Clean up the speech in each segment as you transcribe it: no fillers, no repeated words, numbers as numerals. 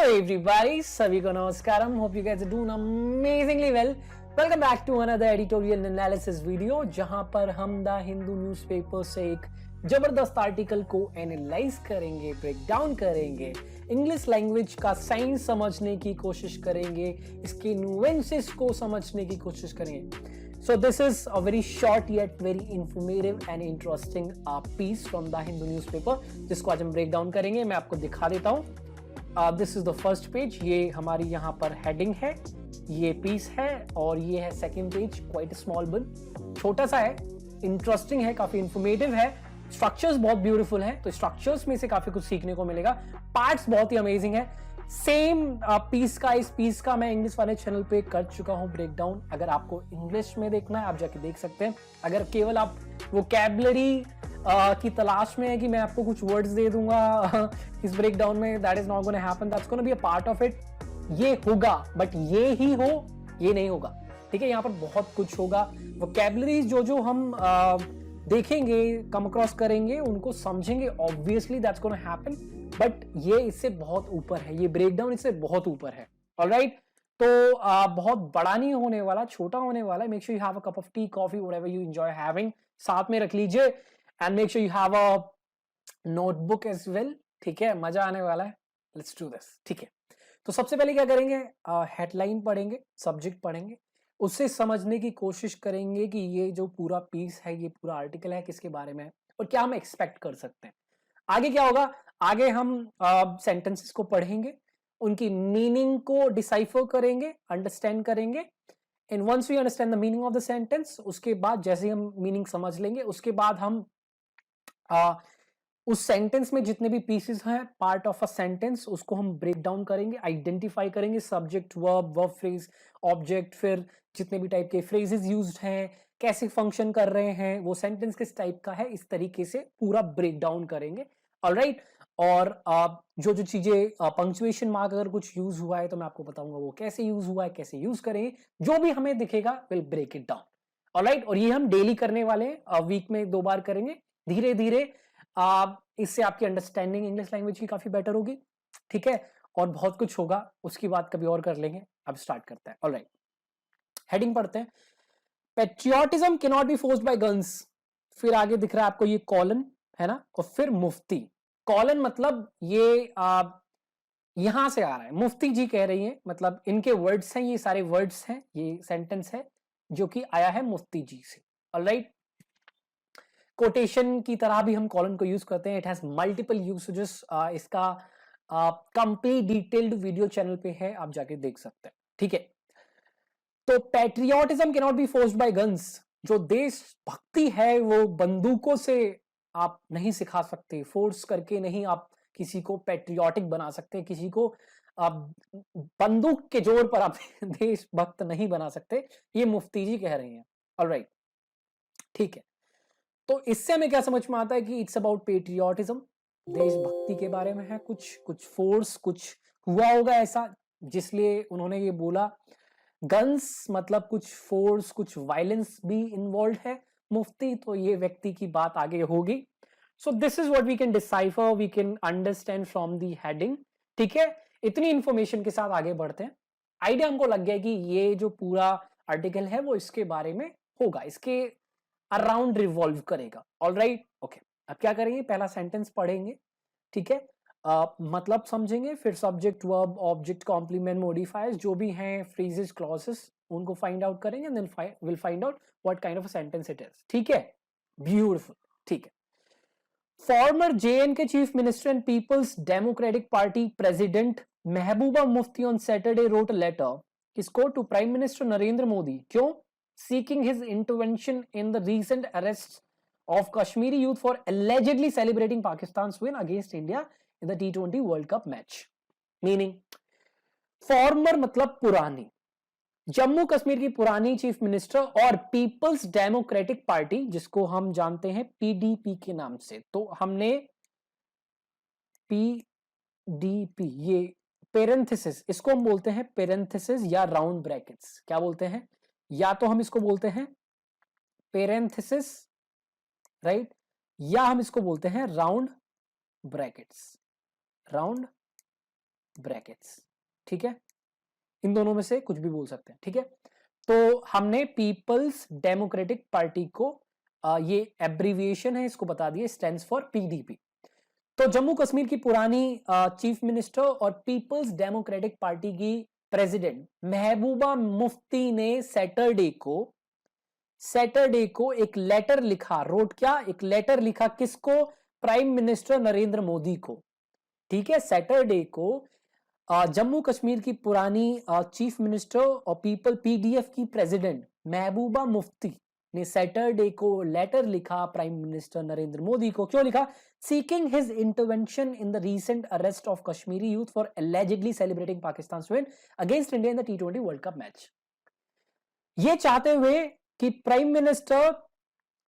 Hello everybody, सभी को नमस्कारम. Hope you guys are doing amazingly well. Welcome back to another editorial analysis video जहां पर हम the Hindu newspaper से एक जबरदस्त आर्टिकल को एनालाइज करेंगे, ब्रेक डाउन करेंगे, इंग्लिश लैंग्वेज का साइंस समझने की कोशिश करेंगे, इसके नुएंसेस को समझने की कोशिश करेंगे. So this is a very short yet very informative and interesting piece from the Hindu newspaper जिसको आज हम ब्रेक डाउन करेंगे. मैं आपको दिखा देता हूँ. This is the first page. ये हमारी यहाँ पर हेडिंग है, ये पीस है और ये है second page. Quite small bit, छोटा सा है, इंटरेस्टिंग है, काफी इंफॉर्मेटिव है. स्ट्रक्चर्स बहुत ब्यूटीफुल हैं, तो स्ट्रक्चर्स में से काफी कुछ सीखने को मिलेगा. पार्ट्स बहुत ही अमेजिंग है. सेम पीस का, इस पीस का मैं इंग्लिश वाले चैनल पे कर चुका हूं ब्रेक डाउन. अगर आपको इंग्लिश में देखना है आप जाके देख सकते हैं. अगर केवल आप वोकैबुलरी की तलाश में है कि मैं आपको कुछ वर्ड्स दे दूंगा इस ब्रेक डाउन में, that is not gonna happen. That's gonna be a part of it. ये होगा बट ये ही हो, ये नहीं होगा. ठीक है, यहाँ पर बहुत कुछ होगा. वोकैबुलरीज जो हम देखेंगे, कम अक्रॉस करेंगे, उनको समझेंगे. Obviously that's gonna happen, but ये इससे बहुत ऊपर है. ये ब्रेकडाउन इससे बहुत ऊपर है. ऑलराइट, तो बहुत बड़ा नहीं होने वाला, छोटा होने वाला है. Make sure you have a cup of tea, coffee, whatever you enjoy having, साथ में रख लीजिए. And make sure you have a notebook as well. ठीक है, मजा आने वाला है. Let's do this. ठीक है, तो सबसे पहले क्या करेंगे, हेडलाइन पढ़ेंगे, सब्जेक्ट पढ़ेंगे, उससे समझने की कोशिश करेंगे कि ये जो पूरा पीस है, ये पूरा आर्टिकल है, किसके बारे में है और क्या हम एक्सपेक्ट कर सकते हैं. आगे क्या होगा, आगे हम सेंटेंसेस को पढ़ेंगे, उनकी मीनिंग को डिसाइफर करेंगे, अंडरस्टैंड करेंगे. And once we understand the meaning of the sentence, उसके बाद जैसे हम मीनिंग समझ लेंगे, उसके बाद हम उस सेंटेंस में जितने भी पीसेस हैं, पार्ट ऑफ अ सेंटेंस, उसको हम ब्रेक डाउन करेंगे, आइडेंटिफाई करेंगे. Subject, verb, verb phrase, object, फिर जितने भी टाइप के फ्रेजेस यूज्ड हैं, कैसे फंक्शन कर रहे हैं, वो सेंटेंस किस टाइप का है, इस तरीके से पूरा ब्रेक डाउन करेंगे. ऑलराइट, और जो जो चीजें, पंक्चुएशन मार्क अगर कुछ यूज हुआ है तो मैं आपको बताऊंगा वो कैसे यूज हुआ है, कैसे यूज करेंगे. जो भी हमें दिखेगा will break it down. Alright, और ये हम डेली करने वाले हैं, वीक में 2 बार करेंगे. धीरे धीरे इससे आपकी अंडरस्टैंडिंग इंग्लिश लैंग्वेज की काफी बेटर होगी. ठीक है, और बहुत कुछ होगा, उसकी बात कभी और कर लेंगे. अब स्टार्ट करते हैं. ऑलराइट, हेडिंग पढ़ते हैं. Patriotism can not be forced by guns. फिर आगे दिख रहा है आपको ये कॉलन है ना, और फिर मुफ्ती. कॉलन मतलब ये यहां से आ रहा है, मुफ्ती जी कह रही है, मतलब इनके वर्ड्स हैं, ये सारे वर्ड्स हैं, ये सेंटेंस है जो कि आया है मुफ्ती जी से. ऑलराइट, कोटेशन की तरह भी हम कॉलन को यूज करते हैं. It has multiple usages. इसका कंप्लीट डिटेल्ड वीडियो चैनल पे है, आप जाके देख सकते हैं. ठीक है, तो patriotism can not be forced by guns. जो देशभक्ति है वो बंदूकों से आप नहीं सिखा सकते, फोर्स करके नहीं आप किसी को पैट्रियोटिक बना सकते, किसी को आप बंदूक के जोर पर आप देशभक्त नहीं बना सकते. ये मुफ्ती जी कह रही हैं. ऑलराइट, ठीक है, तो इससे हमें क्या समझ में आता है कि इट्स अबाउट पेट्रियोटिज्म, देशभक्ति के बारे में है. कुछ फोर्स, कुछ हुआ होगा ऐसा जिसलिए उन्होंने ये बोला. गन्स मतलब कुछ फोर्स, कुछ वायलेंस भी इन्वॉल्व है. मुफ्ती, तो ये व्यक्ति की बात आगे होगी. So this is what we can decipher, we can understand from the heading. ठीक है, इतनी इंफॉर्मेशन के साथ आगे बढ़ते हैं. आइडिया हमको लग गया कि ये जो पूरा आर्टिकल है वो इसके बारे में होगा, इसके अराउंड रिवॉल्व करेगा. ऑलराइट, ओके, अब क्या करेंगे, पहला सेंटेंस पढ़ेंगे. ठीक है, मतलब समझेंगे, फिर subject, verb, object, complement, modifiers जो भी हैं, फ्रेजेस, क्लॉजेस, उनको फाइंड आउट करेंगे. Then will find out what kind of a sentence it is. ठीक है, ब्यूटीफुल. ठीक है, former JNK chief minister and People's Democratic Party president Mehbooba Mufti on Saturday wrote a letter किसको, to prime minister Narendra Modi. क्यों? seeking his intervention in the recent arrests of Kashmiri youth for allegedly celebrating Pakistan's win against India in the T20 World Cup match. Meaning, former मतलब पुरानी, जम्मू कश्मीर की पुरानी chief minister और peoples Democratic party जिसको हम जानते हैं PDP के नाम से. तो हमने PDP, ये पेरेंथेसिस, इसको हम बोलते हैं पेरेंथेसिस या राउंड ब्रैकेट्स. क्या बोलते हैं, या तो हम इसको बोलते हैं पेरेंथेसिस, राइट, या हम इसको बोलते हैं राउंड ब्रैकेट्स. राउंड ब्रैकेट्स, ठीक है, इन दोनों में से कुछ भी बोल सकते हैं, ठीक है। तो हमने पीपल्स डेमोक्रेटिक पार्टी को ये एब्रीविएशन है, इसको बता दिए, स्टैंड्स फॉर पीडीपी। तो जम्मू कश्मीर की पुरानी चीफ मिनिस्टर और पीपल्स डेमोक्रेटिक पार्टी की प्रेसिडेंट महबूबा मुफ्ती ने सैटरडे को एक लेटर लिखा, रोट क्या, एक लेटर लिखा, किसको, प्राइम मिनिस्टर नरेंद्र मोदी को, ठीक है। सैटरडे को जम्मू कश्मीर की पुरानी चीफ मिनिस्टर और पीडीएफ की प्रेसिडेंट महबूबा मुफ्ती ने सैटरडे को लेटर लिखा प्राइम मिनिस्टर नरेंद्र मोदी को। क्यों लिखा? Seeking his intervention in the recent arrest of Kashmiri youth for allegedly celebrating Pakistan win against India in the T20 world cup match. ये चाहते हुए कि प्राइम मिनिस्टर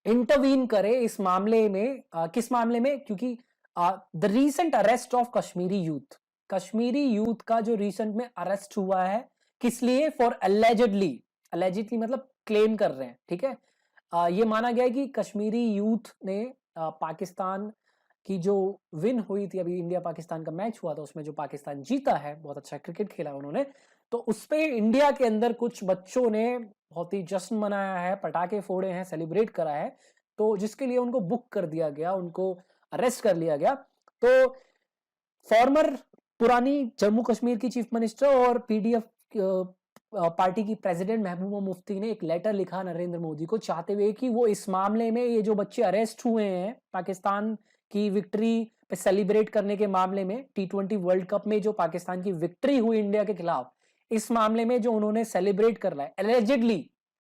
इंटरवीन करे इस मामले में। किस मामले में? क्योंकि the recent arrest of Kashmiri youth का जो रिसेंट में अरेस्ट हुआ है, किस लिए? फॉर एलिजिडली मतलब क्लेम कर रहे हैं, ठीक है। ये माना गया है कि कश्मीरी यूथ ने पाकिस्तान की जो विन हुई थी, अभी इंडिया पाकिस्तान का मैच हुआ था, उसमें जो पाकिस्तान जीता है, बहुत अच्छा क्रिकेट खेला उन्होंने, तो उस पे इंडिया के अंदर कुछ बच्चों ने बहुत ही जश्न मनाया है, पटाखे फोड़े हैं, सेलिब्रेट करा है, तो जिसके लिए उनको बुक कर दिया गया, उनको अरेस्ट कर लिया गया। तो फॉर्मर पुरानी जम्मू कश्मीर की चीफ मिनिस्टर और पीडीएफ पार्टी की प्रेसिडेंट महबूबा मुफ्ती ने एक लेटर लिखा नरेंद्र मोदी को, चाहते हुए कि वो इस मामले में, ये जो बच्चे अरेस्ट हुए हैं पाकिस्तान की विक्ट्री पे सेलिब्रेट करने के मामले में, T20 वर्ल्ड कप में जो पाकिस्तान की विक्ट्री हुई इंडिया के खिलाफ, इस मामले में जो उन्होंने सेलिब्रेट कर रहा है,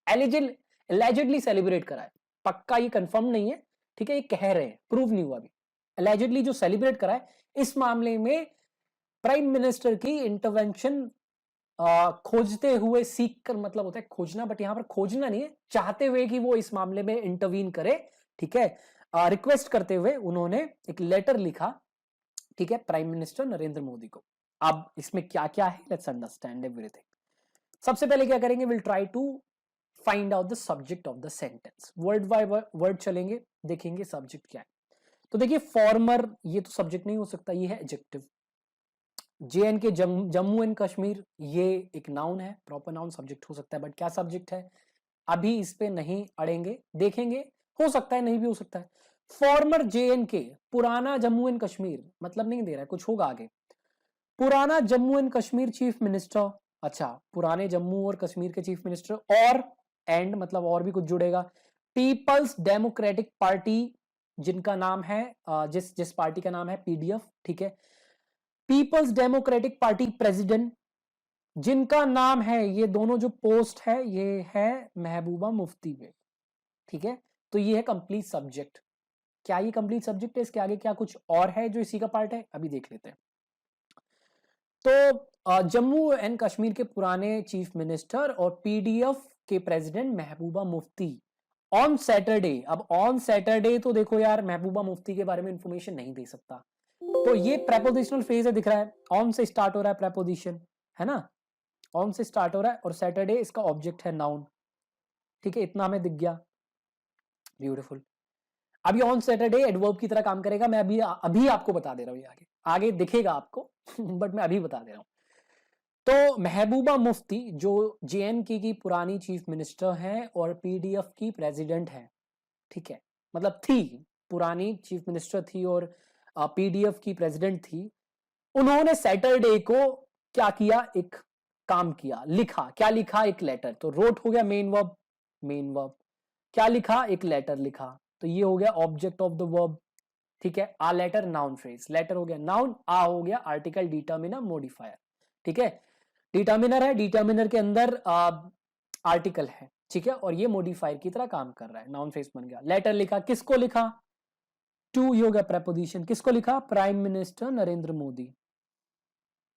एलिजिडली सेलिब्रेट करा है, पक्का ये कंफर्म नहीं है, ठीक है, ये कह रहे हैं, प्रूव नहीं हुआ अभी, एलिजिडली जो सेलिब्रेट करा है, इस मामले में प्राइम मिनिस्टर की इंटरवेंशन खोजते हुए, सीख कर मतलब होता है खोजना, बट यहां पर खोजना नहीं है, चाहते हुए कि वो इस मामले में इंटरवीन करे, ठीक है, रिक्वेस्ट करते हुए उन्होंने एक लेटर लिखा, ठीक है, प्राइम मिनिस्टर नरेंद्र मोदी को। अब इसमें क्या क्या है, लेट्स अंडरस्टैंड एवरीथिंग। सबसे पहले क्या करेंगे, will try to find out the subject of the sentence, word by word चलेंगे, देखेंगे सब्जेक्ट क्या है। तो देखिए, फॉर्मर, ये तो सब्जेक्ट नहीं हो सकता, ये है adjective. JNK Jammu and Kashmir, ये एक नाउन है, प्रॉपर नाउन, सब्जेक्ट हो सकता है, बट क्या सब्जेक्ट है अभी इस पे नहीं अड़ेंगे, देखेंगे, हो सकता है, नहीं भी हो सकता है। फॉर्मर JNK, पुराना जम्मू एंड कश्मीर, मतलब नहीं दे रहा है, कुछ होगा आगे। पुराना Jammu and Kashmir chief minister, अच्छा, पुराने जम्मू और कश्मीर के चीफ मिनिस्टर, और एंड मतलब और भी कुछ जुड़ेगा। पीपल्स डेमोक्रेटिक पार्टी, जिनका नाम है, जिस पार्टी का नाम है PDF, ठीक है। पीपल्स डेमोक्रेटिक पार्टी प्रेसिडेंट, जिनका नाम है, ये दोनों जो पोस्ट है, ये है महबूबा मुफ्ती पे, ठीक है। तो ये है कंप्लीट सब्जेक्ट। क्या ये कंप्लीट सब्जेक्ट है? इसके आगे क्या कुछ और है जो इसी का पार्ट है, अभी देख लेते हैं। तो जम्मू एंड कश्मीर के पुराने चीफ मिनिस्टर और PDF के president Mehbooba Mufti on Saturday, अब ऑन सैटरडे तो देखो यार, महबूबा मुफ्ती के बारे में इंफॉर्मेशन नहीं दे सकता, तो ये प्रेपोजिशनल फेज है, दिख रहा है, ऑन से स्टार्ट हो रहा है प्रेपोजिशन, है ना, ऑन से स्टार्ट हो रहा है, और सैटरडे इसका ऑब्जेक्ट है, नाउन, ठीक है, इतना हमें दिख गया, ब्यूटीफुल। अब ये ऑन सैटरडे एडवर्ब की तरह काम करेगा, मैं अभी आपको बता दे रहा हूं, ये आगे दिखेगा आपको बट मैं अभी बता दे रहा हूं। तो महबूबा मुफ्ती जो JNK की पुरानी चीफ मिनिस्टर हैं और PDF की प्रेसिडेंट है, ठीक है, मतलब थी, पुरानी चीफ मिनिस्टर थी और PDF की प्रेसिडेंट थी, उन्होंने सैटरडे को क्या किया, एक काम किया, लिखा, क्या लिखा, एक लेटर, तो रोट हो गया मेन वर्ब, क्या लिखा, एक लेटर लिखा, तो ये हो गया ऑब्जेक्ट ऑफ द वर्ब, ठीक है। Uh latter noun phrase, latter हो गया नाउन, आ हो गया आर्टिकल डिटर्मिनर मॉडिफायर, ठीक है, डिटर्मिनर है, डिटर्मिनर के अंदर आर्टिकल है, ठीक है, और ये मॉडिफायर की तरह काम कर रहा है, नाउन फ्रेज बन गया। लेटर लिखा, किसको लिखा, टू, ये हो गया प्रेपोजिशन, किसको लिखा, प्राइम मिनिस्टर नरेंद्र मोदी,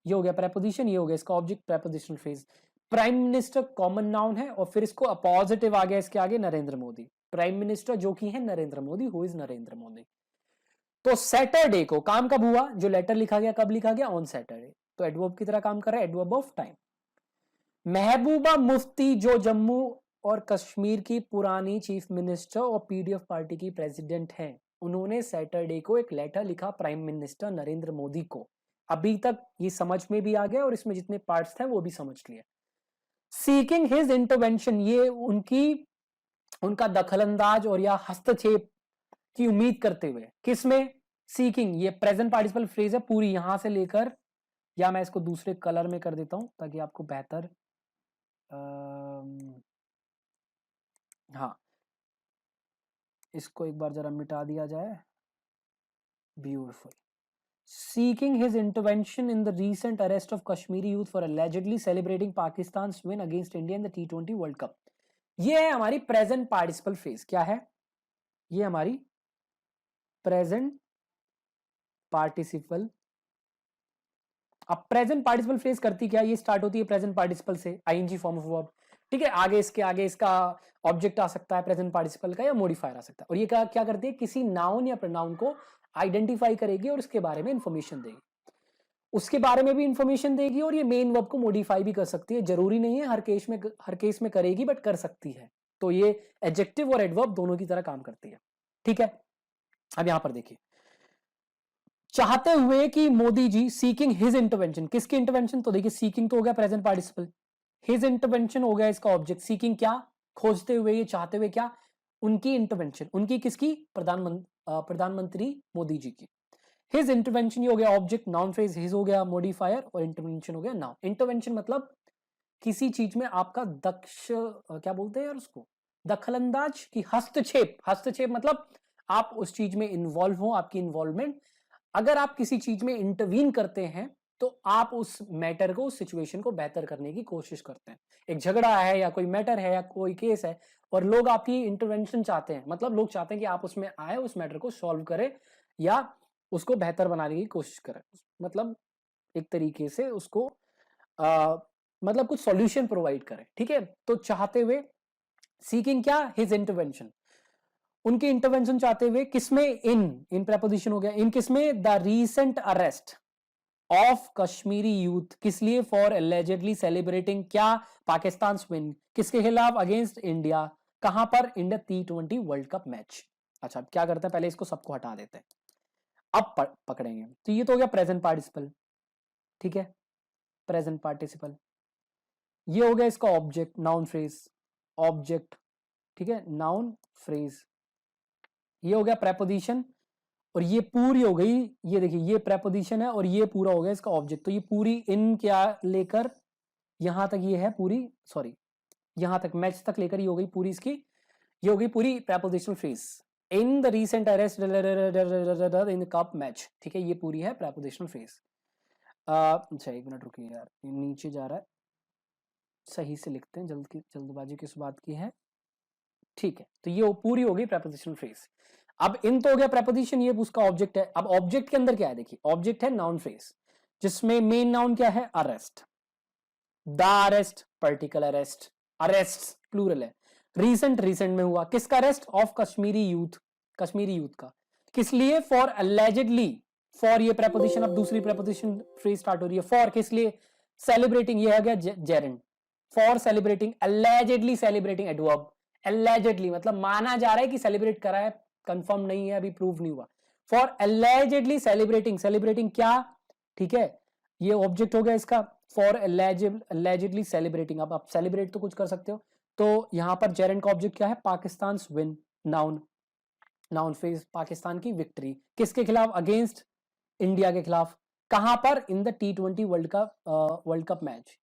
ये हो गया प्रेपोजिशन, ये हो गया इसका object, prepositional phrase. Prime minister common noun है, और फिर इसको अपोजिटिव आ गया इसके आगे, नरेंद्र मोदी, प्राइम मिनिस्टर जो कि है नरेंद्र मोदी, हु इज नरेंद्र मोदी। तो सैटरडे को काम कब हुआ, जो लेटर लिखा गया कब लिखा गया, ऑन सैटरडे, तो एडवर्ब की तरह काम कर रहा है, adverb of time. Mehbooba Mufti जो जम्मू और कश्मीर की पुरानी चीफ मिनिस्टर और PDF पार्टी की प्रेसिडेंट हैं, उन्होंने सैटरडे को एक लेटर लिखा प्राइम मिनिस्टर नरेंद्र मोदी को, अभी तक ये समझ में भी आ गया और इसमें जितने पार्ट्स थे वो भी समझ लिए। सीकिंग हिज इंटरवेंशन, ये उनका दखलंदाज और या हस्तक्षेप की उम्मीद करते हुए, किसमें? सीकिंग, ये प्रेजेंट पार्टिसिपल फ्रेज है पूरी, यहां से लेकर, या मैं इसको दूसरे कलर में कर देता हूं ताकि आपको बेहतर हाँ, इसको एक बार जरा मिटा दिया जाए। Beautiful. Seeking his intervention in the recent arrest of Kashmiri youth for allegedly celebrating Pakistan's win against India in the T20 World Cup. ये है हमारी प्रेजेंट पार्टिसिपल फ्रेज। क्या है ये? हमारी प्रेजेंट पार्टिसिपल। अब प्रेजेंट पार्टिसिपल फ्रेज करती क्या? ये स्टार्ट होती है प्रेजेंट पार्टिसिपल से, आईएनजी फॉर्म ऑफ वर्ब, ठीक है। आगे इसका ऑब्जेक्ट आ सकता है प्रेजेंट पार्टिसिपल का, या मॉडिफायर आ सकता है। और ये क्या करती है? किसी नाउन या प्रोनाउन को आइडेंटिफाई करेगी और उसके बारे में इंफॉर्मेशन देगी, उसके बारे में भी इंफॉर्मेशन देगी, और ये मेन वर्ब को मॉडिफाई भी कर सकती है। जरूरी नहीं है हर केस में करेगी, बट कर सकती है। तो ये एडजेक्टिव और एडवर्ब दोनों की तरह काम करती है, ठीक है। अब यहां पर देखिए, चाहते हुए कि Modi ji, seeking his intervention, किसकी इंटरवेंशन? तो देखिए सीकिंग तो हो गया प्रेजेंट पार्टिसिपल, हिज इंटरवेंशन हो गया इसका ऑब्जेक्ट। सीकिंग क्या? खोजते हुए, ये चाहते हुए क्या? उनकी इंटरवेंशन। उनकी किसकी? प्रधानमंत्री मोदी जी की। हिज इंटरवेंशन ये हो गया ऑब्जेक्ट, नाउन फ्रेज हिज हो गया मॉडिफायर, और इंटरवेंशन हो गया नाउन। इंटरवेंशन मतलब किसी चीज में आपका क्या बोलते हैं यार उसको? दखलंदाज की हस्तक्षेप। हस्तक्षेप मतलब आप उस चीज में इन्वॉल्व हो, आपकी इन्वॉल्वमेंट। अगर आप किसी चीज में इंटरवीन करते हैं तो आप उस मैटर को, उस सिचुएशन को बेहतर करने की कोशिश करते हैं। एक झगड़ा है या कोई मैटर है या कोई केस है और लोग आपकी इंटरवेंशन चाहते हैं, मतलब लोग चाहते हैं कि आप उसमें आए, उस मैटर को सॉल्व करें या उसको बेहतर बनाने की कोशिश करें, मतलब एक तरीके से उसको मतलब कुछ सॉल्यूशन प्रोवाइड करें, ठीक है। तो चाहते हुए, सीकिंग क्या? हिज इंटरवेंशन, उनकी इंटरवेंशन चाहते हुए। किसमें? इन प्रेपोजिशन हो गया। इन किसमें? The recent arrest of Kashmiri youth, किस लिए? फॉर एलिजेडली सेलिब्रेटिंग क्या? पाकिस्तान विन, किसके खिलाफ? Against India. कहां पर? India T20 world cup match. अच्छा, क्या करते हैं, पहले इसको सबको हटा देते हैं, अब पकड़ेंगे। तो ये तो हो गया प्रेजेंट पार्टिसिपल, ठीक है, प्रेजेंट पार्टिसिपल। ये हो गया इसका ऑब्जेक्ट, नाउन फ्रेज, ऑब्जेक्ट, ठीक है, नाउन फ्रेज। ये हो गया प्रेपोजिशन, और ये पूरी हो गई, ये देखिए ये प्रेपोजिशन है और ये पूरा हो गया इसका ऑब्जेक्ट। तो ये पूरी इन क्या लेकर यहां तक ये है पूरी, सॉरी यहां तक मैच तक लेकर ये हो गई पूरी इसकी, ये हो गई पूरी prepositional phrase. In the recent arrest in the cup match, ठीक है, ये पूरी है प्रेपोजिशनल फ्रेज। अच्छा एक मिनट रुकिए यार, नीचे जा रहा है, सही से लिखते हैं, जल्दबाजी किस बात की है, ठीक है। तो ये पूरी हो गई प्रेपोजिशनल फ्रेज। अब इन तो हो गया प्रेपोजिशन, ये उसका ऑब्जेक्ट है। अब ऑब्जेक्ट के अंदर क्या है? देखिए ऑब्जेक्ट है नाउन फ्रेज, जिसमें मेन नाउन क्या है? Arrest, the arrest, particular arrest, arrest plural है। रिसेंट में हुआ, किसका arrest? Of Kashmiri youth, Kashmiri youth का। किस लिए? फॉर अलेजेडली, फॉर ये प्रेपोजिशन, अब दूसरी प्रेपोजिशन फ्रेज स्टार्ट हो रही है। फॉर किस लिए? सेलिब्रेटिंग, ये आ गया Geraint, for celebrating, allegedly celebrating, adverb, allegedly मतलब माना जा रहा है कि सेलिब्रेट करा है, कंफर्म नहीं है, अभी प्रूव नहीं हुआ। फॉर अलेजेडली सेलिब्रेटिंग, सेलिब्रेटिंग क्या? ठीक है, ये ऑब्जेक्ट हो गया इसका, फॉर अलेजेडली सेलिब्रेटिंग। अब आप सेलिब्रेट तो कुछ कर सकते हो, तो यहां पर जेरेंट का ऑब्जेक्ट क्या है? Pakistan win, noun, noun phrase, Pakistan की विक्ट्री, किसके खिलाफ? अगेंस्ट इंडिया के खिलाफ। कहां पर? इन the T20 world cup match.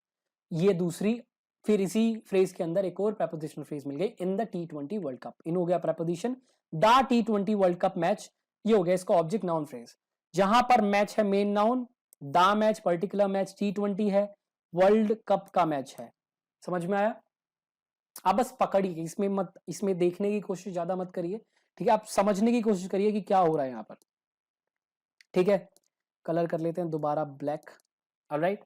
ये दूसरी, फिर इसी फ्रेज के अंदर एक और प्रेपोजिशनल फ्रेज मिल गई, in the T20 world cup. In हो गया preposition, the T20 world cup match, ये हो गया इसका ऑब्जेक्ट, नाउन फ्रेज। जहां पर मैच है main noun, the match particular match, T20 है, वर्ल्ड कप का मैच है। समझ में आया? आप बस पकड़िए, इसमें देखने की कोशिश ज्यादा मत करिए, ठीक है, आप समझने की कोशिश करिए कि क्या हो रहा है यहाँ पर, ठीक है। कलर कर लेते हैं दोबारा ब्लैक, ऑलराइट।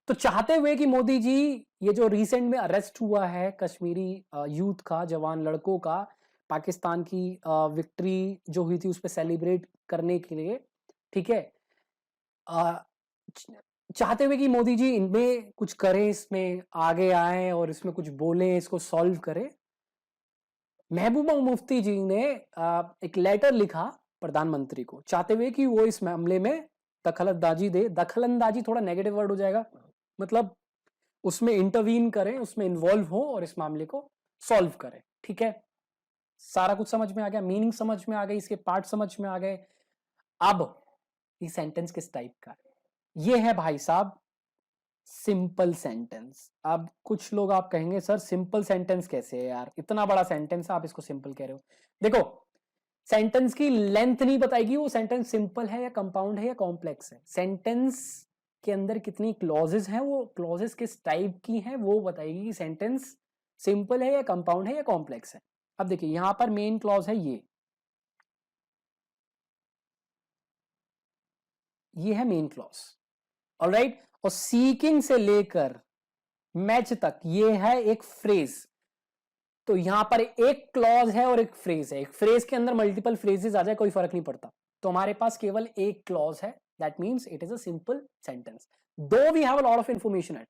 तो चाहते हुए कि मोदी जी, ये जो रिसेंट में अरेस्ट हुआ है कश्मीरी यूथ का, जवान लड़कों का, पाकिस्तान की विक्ट्री जो हुई थी उस पर सेलिब्रेट करने के लिए, ठीक है, चाहते हुए कि मोदी जी इनमें कुछ करें, इसमें आगे आए और इसमें कुछ बोले, इसको सॉल्व करें, महबूबा मुफ्ती जी ने एक लेटर लिखा प्रधानमंत्री को, चाहते हुए कि वो इस मामले में दखलंदाजी थोड़ा नेगेटिव वर्ड हो जाएगा, मतलब उसमें इंटरवीन करें, उसमें इन्वॉल्व हो और इस मामले को सॉल्व करें। ठीक है, सारा कुछ समझ में आ गया, मीनिंग समझ में आ गई, इसके पार्ट समझ में आ गए। अब ये सेंटेंस किस टाइप का है? ये है भाई साहब सिंपल सेंटेंस। अब कुछ लोग आप कहेंगे सर सिंपल सेंटेंस कैसे है यार, इतना बड़ा सेंटेंस आप इसको सिंपल कह रहे हो। देखो, सेंटेंस की लेंथ नहीं बताएगी वो सेंटेंस सिंपल है या कंपाउंड है या कॉम्प्लेक्स है। सेंटेंस के अंदर कितनी क्लॉजेस हैं, वो क्लॉजेस किस टाइप की हैं, वो बताएगी कि सेंटेंस सिंपल है या कंपाउंड है या कॉम्प्लेक्स है। अब देखिए यहां पर मेन क्लॉज है ये है मेन क्लॉज, ऑलराइट। और सीकिंग से लेकर मैच तक ये है एक फ्रेज। तो यहां पर एक क्लॉज है और एक फ्रेज है, एक फ्रेज के अंदर मल्टीपल फ्रेजेस आ जाए कोई फर्क नहीं पड़ता। तो हमारे पास केवल एक क्लॉज है, that means it is a simple sentence, though we have a lot of information at.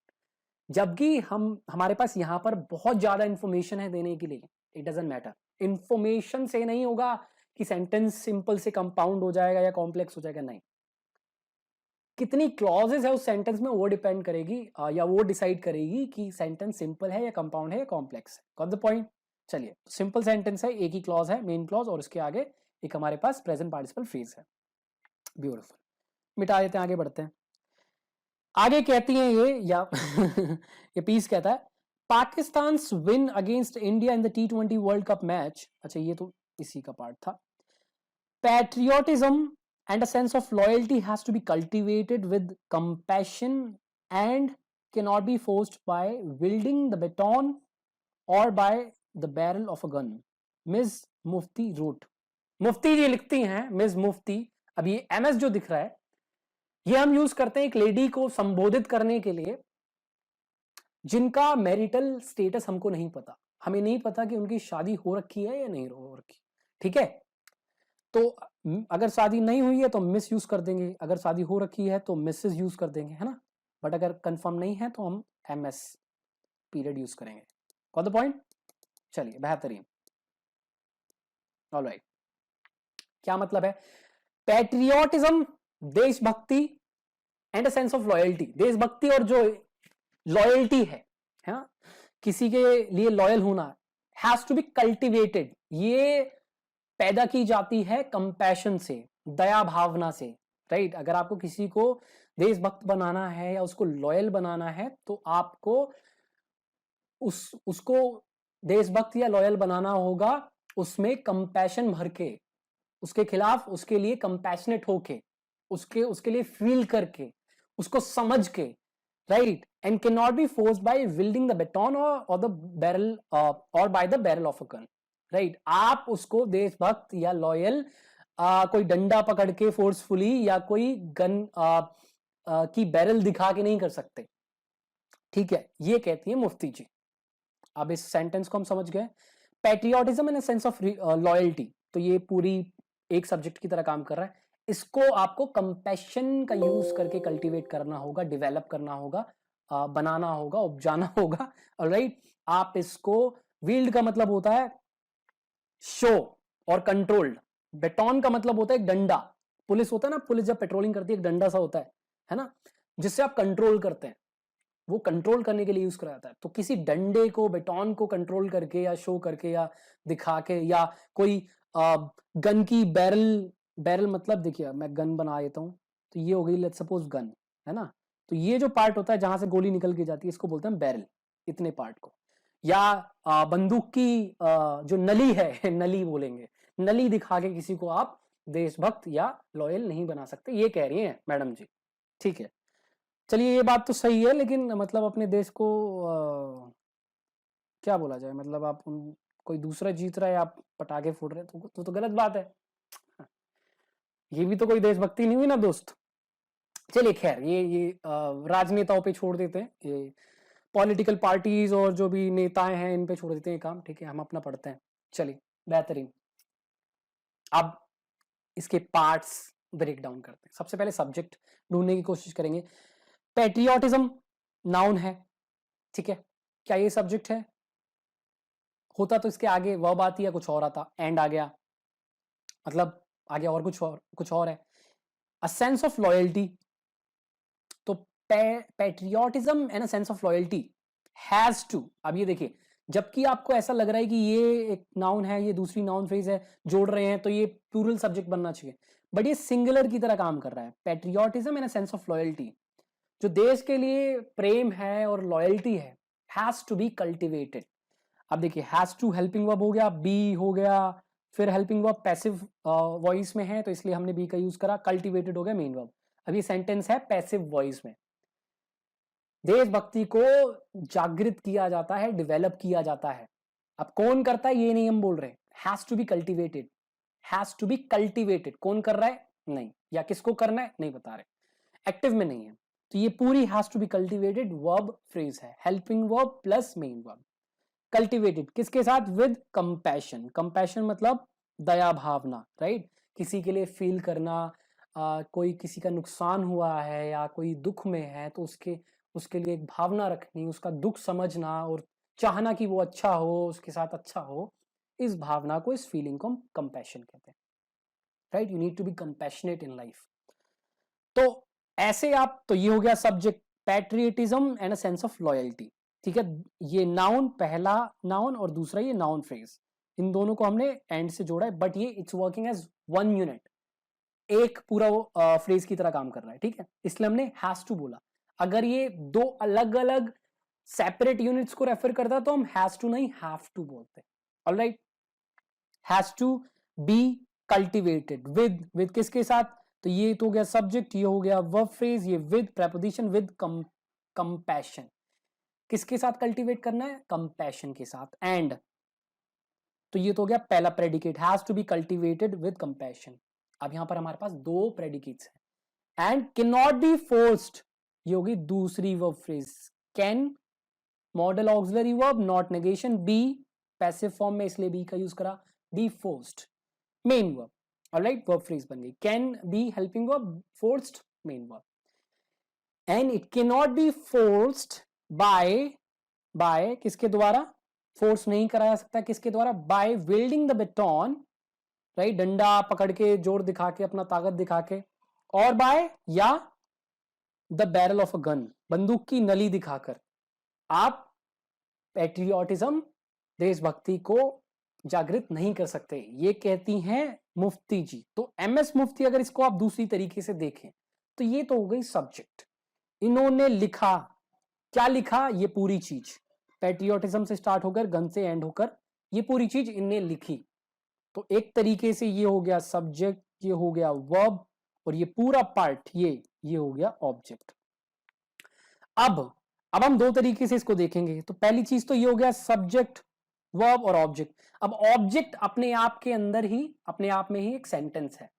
जबकि हमारे पास यहां पर बहुत ज्यादा इंफॉर्मेशन है देने के लिए, इट डजंट मैटर। इंफॉर्मेशन से नहीं होगा कि सेंटेंस सिंपल से कंपाउंड हो जाएगा या कॉम्प्लेक्स हो जाएगा, नहीं। कितनी क्लॉजेस है उस सेंटेंस में वो डिपेंड करेगी या वो डिसाइड करेगी कि सेंटेंस सिंपल है या कंपाउंड है या कॉम्प्लेक्स है। Got the point? चलिए, सिंपल सेंटेंस है, एक ही क्लॉज है मेन क्लॉज, और उसके आगे एक हमारे पास प्रेजेंट पार्टिसिपल फ्रेज है। ब्यूटीफुल, मिटा देते हैं, आगे बढ़ते हैं। आगे कहती हैं ये या ये पीस कहता है Pakistan win against India in the T20 world cup match. अच्छा, ये तो इसी का पार्ट था। Patriotism and a sense of loyalty has to be cultivated with compassion and cannot be forced by wielding the baton or by the barrel of a gun. Ms. Mufti wrote. मुफ्ती जी लिखती हैं, miss मुफ्ती। अब ये MS जो दिख रहा है ये हम यूज करते हैं एक लेडी को संबोधित करने के लिए जिनका मैरिटल स्टेटस हमको नहीं पता। हमें नहीं पता कि उनकी शादी हो रखी है या नहीं हो रखी। ठीक है, तो अगर शादी नहीं हुई है तो मिस यूज कर देंगे, अगर शादी हो रखी है तो मिसेस यूज कर देंगे, है ना। बट अगर कंफर्म नहीं है तो हम एमएस पीरियड यूज करेंगे। Got the point? चलिए, बेहतरीन, ऑलराइट। क्या मतलब है? पैट्रियोटिज्म, देशभक्ति, and a sense of loyalty. देशभक्ति और जो लॉयल्टी है ना, किसी के लिए लॉयल होना, हैज टू बी कल्टिवेटेड। ये पैदा की जाती है कंपैशन से, दया भावना से, राइट। अगर आपको किसी को देशभक्त बनाना है या उसको लॉयल बनाना है तो आपको उसको देशभक्त या लॉयल बनाना होगा उसमें कंपैशन भर के, उसके खिलाफ, उसके लिए कंपैशनेट होके, उसके लिए फील करके, उसको समझ के, right. And can not be forced by wielding the baton और द बैरल और by the barrel of a gun, right. आप उसको देशभक्त या लॉयल कोई डंडा पकड़ के फोर्सफुली या कोई गन की बैरल दिखा के नहीं कर सकते। ठीक है, ये कहती है मुफ्ती जी। अब इस सेंटेंस को हम समझ गए। Patriotism in sense of loyalty, तो ये पूरी एक सब्जेक्ट की तरह काम कर रहा है। इसको आपको कंपैशन का यूज करके कल्टीवेट करना होगा, डेवलप करना होगा, बनाना होगा, उपजाना होगा, ऑलराइट। आप इसको, वील्ड का मतलब होता है शो और कंट्रोल्ड। बेटॉन का मतलब होता है एक डंडा। पुलिस होता है ना, पुलिस जब पेट्रोलिंग करती है एक डंडा सा होता है ना, जिससे आप कंट्रोल करते हैं, वो कंट्रोल करने के लिए यूज करा जाता है। तो किसी डंडे को, बेटॉन को कंट्रोल करके या शो करके या दिखा के, या कोई गन की बैरल मतलब देखिए मैं गन बना देता हूं, तो ये हो गई लेट्स सपोज गन, है ना। तो ये जो पार्ट होता है जहां से गोली निकल के जाती है इसको बोलते हैं बैरल, इतने पार्ट को। या बंदूक की जो नली है नली बोलेंगे, नली दिखा के किसी को आप देशभक्त या लॉयल नहीं बना सकते, ये कह रही हैं मैडम जी। ठीक है, चलिए ये बात तो सही है, लेकिन मतलब अपने देश को क्या बोला जाए, मतलब आप कोई दूसरा जीत रहा है, आप पटाखे फूट रहे हैं, तो गलत बात है। ये भी तो कोई देशभक्ति नहीं हुई ना दोस्त। चलिए खैर, ये राजनेताओं पे छोड़ देते हैं, ये पॉलिटिकल पार्टीज और जो भी नेताएं हैं इन पे छोड़ देते हैं काम। ठीक है, हम अपना पढ़ते हैं। चलिए, बेहतरीन। अब इसके पार्ट्स ब्रेक डाउन करते हैं। सबसे पहले सब्जेक्ट ढूंढने की कोशिश करेंगे। पैट्रियोटिज्म नाउन है, ठीक है। क्या ये सब्जेक्ट है? होता तो इसके आगे वर्ब आती या कुछ और आता, एंड आ गया, मतलब आगे और कुछ और है। अ सेंस ऑफ लॉयल्टी, तो patriotism and a sense of loyalty has to, अब ये देखिए, जबकि आपको ऐसा लग रहा है कि ये एक नाउन है, ये दूसरी नाउन फ्रेज है, जोड़ रहे हैं तो ये प्लूरल सब्जेक्ट बनना चाहिए, बट ये सिंगुलर की तरह काम कर रहा है। Patriotism and a sense of loyalty, जो देश के लिए प्रेम है और लॉयल्टी है, हैज टू बी कल्टिवेटेड। अब देखिए, हैज टू हेल्पिंग वर्ब हो गया, बी हो गया, फिर हेल्पिंग वर्ब पैसिव वॉइस में है तो इसलिए हमने बी का यूज करा, कल्टिवेटेड हो गया मेन वर्ब। अब ये सेंटेंस है पैसिव वॉइस में। देशभक्ति को जागृत किया जाता है, डेवलप किया जाता है। अब कौन करता है ये नहीं हम बोल रहे, has to be cultivated, has to be cultivated, कौन कर रहा है नहीं, या किसको करना है नहीं बता रहे, एक्टिव में नहीं है, तो ये पूरी has to be cultivated verb phrase है, helping verb plus main verb. Cultivated किसके साथ, विद कंपैशन, कंपैशन मतलब दया भावना, राइट, किसी के लिए फील करना, कोई किसी का नुकसान हुआ है या कोई दुख में है तो उसके लिए एक भावना रखनी, उसका दुख समझना और चाहना कि वो अच्छा हो, उसके साथ अच्छा हो, इस भावना को, इस फीलिंग को हम कंपैशन कहते हैं, right. You need to be compassionate in life. तो ऐसे आप, तो ये हो गया subject patriotism and a sense of loyalty, ठीक है। ये नाउन, पहला नाउन और दूसरा ये नाउन फ्रेज, इन दोनों को हमने एंड से जोड़ा है, बट ये it's working as one unit, एक पूरा वो फ्रेज की तरह काम कर रहा है, ठीक है, इसलिए हमने हैज टू बोला। अगर ये दो अलग अलग सेपरेट यूनिट्स को रेफर करता तो हम हैज टू नहीं हैव टू बोलते। Alright, has to be cultivated with किसके साथ, तो ये तो हो गया सब्जेक्ट, ये हो गया वर्ब फ्रेज, ये विद प्रेपोजिशन, विद कंपैशन, किसके साथ कल्टिवेट करना है, कंपैशन के साथ, एंड, तो ये तो हो गया पहला predicate, has to be cultivated with compassion. अब यहां पर हमारे पास दो प्रेडिकेट्स हैं, and can not be forced, ये होगी दूसरी verb phrase, can modal auxiliary verb, not negation, be passive form में इसलिए बी का यूज करा, be forced main verb, alright, verb phrase बन गई, can be helping verb, forced main verb, and it can not be forced by किसके द्वारा, force नहीं कराया सकता किसके द्वारा, by wielding the baton, right, डंडा पकड़ के, जोर दिखा के, अपना ताकत दिखा के, और बाय या the barrel of a gun, बंदूक की नली दिखाकर आप पैट्रियोटिज्म, देशभक्ति को जागृत नहीं कर सकते, ये कहती हैं मुफ्ती जी। तो एमएस मुफ्ती, अगर इसको आप दूसरी तरीके से देखें तो ये तो हो गई सब्जेक्ट, इन्होंने लिखा, क्या लिखा, ये पूरी चीज, पैट्रियोटिज्म से स्टार्ट होकर गन से एंड होकर ये पूरी चीज इनने लिखी, तो एक तरीके से ये हो गया सब्जेक्ट, ये हो गया वर्ब, और ये पूरा पार्ट ये हो गया ऑब्जेक्ट। अब हम दो तरीके से इसको देखेंगे, तो पहली चीज तो ये हो गया सब्जेक्ट, वर्ब और ऑब्जेक्ट। अब ऑब्जेक्ट अपने आप के अंदर ही, अपने आप में ही एक सेंटेंस है,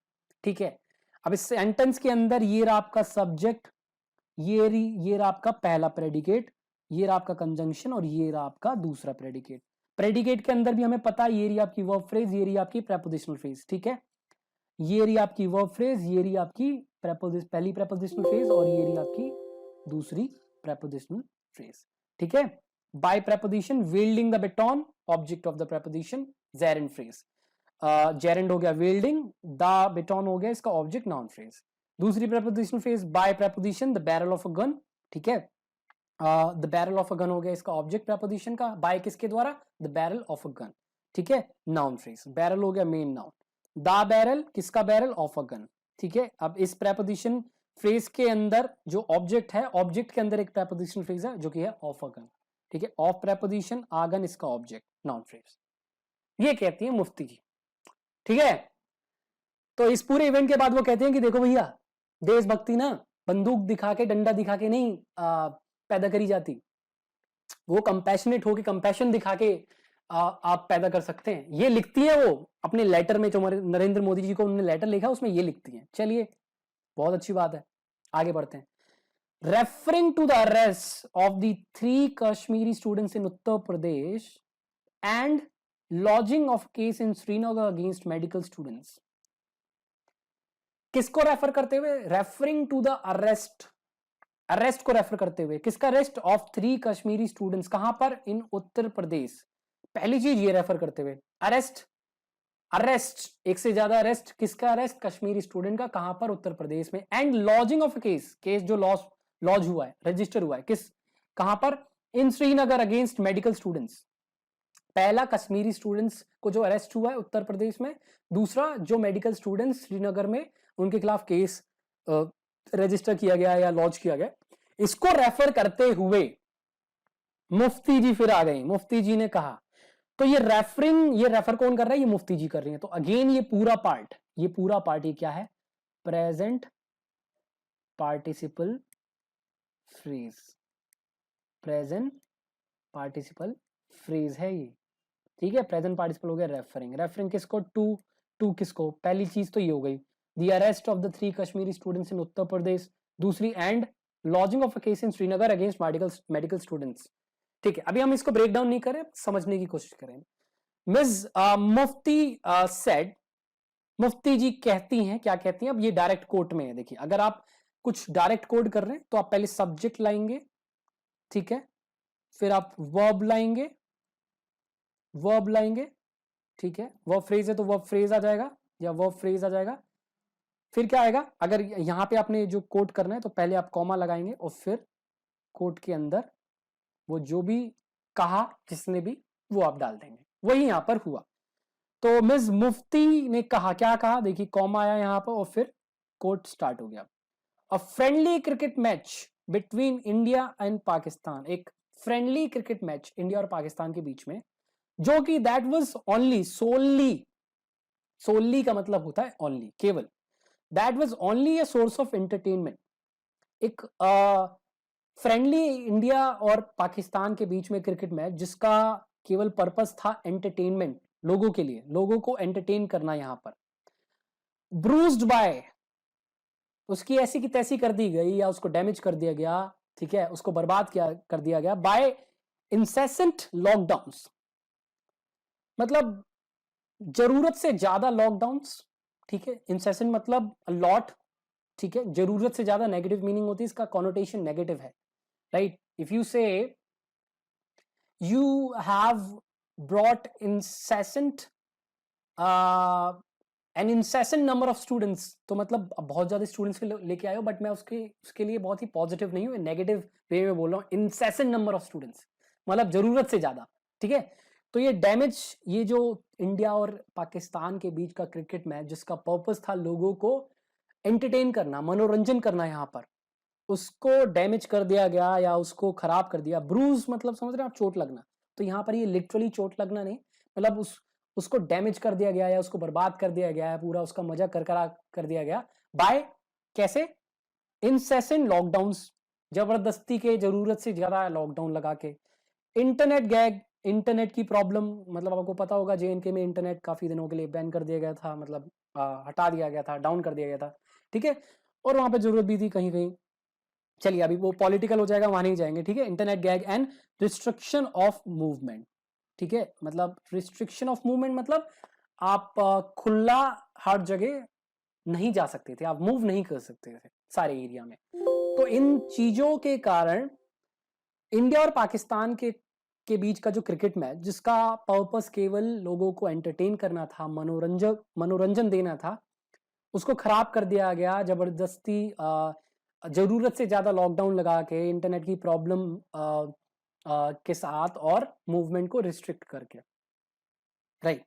ठीक है। अब इस सेंटेंस के अंदर ये रहा आपका सब्जेक्ट, ये रहा आपका पहला प्रेडिकेट, ये रहा आपका कंजंक्शन, और ये रहा आपका दूसरा प्रेडिकेट। प्रेडिकेट के अंदर भी हमें पता है, ये रही आपकी वर्ब फ्रेज, ये रही आपकी प्रेपोजिशनल फ्रेज, ठीक है, ये रही आपकी वर्ब फ्रेज, ये रही आपकी पहली प्रेपोजिशनल फ्रेज, और ये रही आपकी दूसरी प्रेपोजिशनल फ्रेज, ठीक है। By preposition, wielding the baton, object of the preposition, gerund phrase, gerund हो गया विल्डिंग, द बेटन हो गया इसका ऑब्जेक्ट, नाउन फ्रेज। दूसरी prepositional phrase by preposition, the barrel of a gun, ठीक है, the barrel of a gun हो गया इसका ऑब्जेक्ट प्रेपोजिशन का, बाय किसके द्वारा, the barrel of a gun, ठीक है, नाउन फ्रेज, बैरल हो गया मेन नाउन, द बैरल किसका बैरल, ऑफ अ गन, ठीक है। अब इस प्रेपोजिशन फ्रेज के अंदर जो ऑब्जेक्ट है, ऑब्जेक्ट के अंदर एक प्रेपोजिशन फ्रेज है जो कि है ऑफ अ गन, ठीक है, ऑफ प्रेपोजिशन, आगन इसका ऑब्जेक्ट, नाउन फ्रेज, ये कहती है मुफ्ती जी, ठीक है। तो इस पूरे इवेंट के बाद वो कहते हैं कि देखो भैया, देशभक्ति ना बंदूक दिखा के, डंडा दिखा के नहीं पैदा करी जाती, वो कंपैशनेट होके, कंपैशन दिखा के आप पैदा कर सकते हैं। ये लिखती है वो अपने लेटर में, जो नरेंद्र मोदी जी को उन्होंने लेटर लिखा उसमें ये लिखती है। चलिए, बहुत अच्छी बात है, आगे बढ़ते हैं। Referring to the arrest of the 3 Kashmiri students in Uttar Pradesh and lodging of case in Srinagar against medical students, किसको रेफर करते हुए, referring to the arrest, arrest को रेफर करते हुए, किसका अरेस्ट, ऑफ 3 कश्मीरी स्टूडेंट्स, कहां पर, इन उत्तर प्रदेश। पहली चीज ये रेफर करते हुए, अरेस्ट, अरेस्ट, एक से ज्यादा अरेस्ट, किसका अरेस्ट? कश्मीरी स्टूडेंट का। कहां पर? उत्तर प्रदेश में। And lodging of case, case जो लॉज हुआ है, रजिस्टर हुआ है, किस, कहां पर? इन श्रीनगर अगेंस्ट मेडिकल स्टूडेंट्स। पहला कश्मीरी स्टूडेंट्स को जो अरेस्ट हुआ है उत्तर प्रदेश में, दूसरा जो मेडिकल स्टूडेंट्स श्रीनगर में, उनके खिलाफ केस रजिस्टर किया गया या लॉन्च किया गया। इसको रेफर करते हुए मुफ्ती जी फिर आ गए। मुफ्ती जी ने कहा, तो ये रेफर कौन कर रहा है? ये मुफ्ती जी कर रही है। तो अगेन ये पूरा पार्ट ये क्या है? Present participle phrase, present participle phrase है ये, ठीक है। प्रेजेंट पार्टिसिपल हो गया रेफरिंग किसको? टू किसको? पहली चीज तो ये हो गई, the arrest of the 3 Kashmiri students in Uttar Pradesh. दूसरी, and lodging of a case in Srinagar against medical students. ठीक है, अभी हम इसको ब्रेक डाउन नहीं करें, समझने की कोशिश करें। मिस मुफ्ती सेड, मुफ्ती जी कहती हैं, क्या कहती हैं? अब ये डायरेक्ट कोट में है। देखिए, अगर आप कुछ डायरेक्ट कोड कर रहे हैं तो आप पहले सब्जेक्ट लाएंगे, ठीक है, फिर आप वर्ब लाएंगे, ठीक है, वर्ब फ्रेज है तो वर्ब फ्रेज आ जाएगा या वर्ब फ्रेज आ जाएगा। फिर क्या आएगा? अगर यहां पे आपने जो कोट करना है तो पहले आप कॉमा लगाएंगे और फिर कोट के अंदर वो जो भी कहा जिसने भी, वो आप डाल देंगे। वही यहां पर हुआ। तो मिस मुफ्ती ने कहा, क्या कहा? देखिए, कॉमा आया यहां पर और फिर कोट स्टार्ट हो गया। A friendly cricket match between India and Pakistan, एक फ्रेंडली क्रिकेट मैच इंडिया और पाकिस्तान के बीच में, जो कि दैट वाज ओनली, सोली का मतलब होता है ओनली, केवल, that was only a source of entertainment. एक फ्रेंडली इंडिया और पाकिस्तान के बीच में क्रिकेट मैच जिसका केवल पर्पस था एंटरटेनमेंट, लोगों के लिए, लोगों को एंटरटेन करना। यहां पर ब्रूस्ड बाय, उसकी ऐसी की तैसी कर दी गई या उसको डैमेज कर दिया गया, ठीक है, उसको बर्बाद कर दिया गया बाय इंसेसेंट लॉकडाउन्स, मतलब जरूरत से ज्यादा लॉकडाउन्स, ठीक है। इंसेसेंट मतलब लॉट, ठीक है। जरूरत से ज्यादा नेगेटिव मीनिंग होती है, इसका कॉनोटेशन नेगेटिव है, right. If you say you have brought incessant an incessant number of students, तो मतलब बहुत ज्यादा स्टूडेंट्स लेके आए हो, बट मैं उसके लिए बहुत ही पॉजिटिव नहीं हूं, नेगेटिव वे में बोल रहा हूं। इंसेसेंट नंबर ऑफ स्टूडेंट्स मतलब जरूरत से ज्यादा, ठीक है। तो ये डैमेज, ये जो इंडिया और पाकिस्तान के बीच का क्रिकेट मैच जिसका पर्पस था लोगों को एंटरटेन करना, मनोरंजन करना, यहां पर उसको डैमेज कर दिया गया या उसको खराब कर दिया। ब्रूज मतलब समझ रहे हैं आप, चोट लगना। तो यहां पर ये लिटरली चोट लगना नहीं, मतलब उसको डैमेज कर दिया गया या उसको बर्बाद कर दिया गया है, पूरा उसका मजा कर दिया गया बाय, कैसे? इनसेसेंट लॉकडाउन्स, जबरदस्ती के, जरूरत से ज्यादा लॉकडाउन लगा के। इंटरनेट गैग, इंटरनेट की प्रॉब्लम, मतलब आपको पता होगा जेएनके में इंटरनेट काफी दिनों के लिए बैन कर दिया गया था, मतलब हटा दिया गया था, डाउन कर दिया गया था, ठीक है। और वहां पे जरूरत भी थी कहीं कहीं। चलिए, अभी वो पॉलिटिकल हो जाएगा, वहां नहीं जाएंगे, ठीक है। Internet gag and restriction of movement, ठीक है। मतलब रिस्ट्रिक्शन ऑफ मूवमेंट मतलब आप खुला हर जगह नहीं जा सकते थे, आप मूव नहीं कर सकते थे सारे एरिया में। तो इन चीजों के कारण इंडिया और पाकिस्तान के बीच का जो क्रिकेट मैच जिसका पर्पस केवल लोगों को एंटरटेन करना था, मनोरंजन देना था, उसको खराब कर दिया गया जबरदस्ती, जरूरत से ज्यादा लॉकडाउन लगा के, इंटरनेट की प्रॉब्लम के साथ और मूवमेंट को रिस्ट्रिक्ट करके, राइट।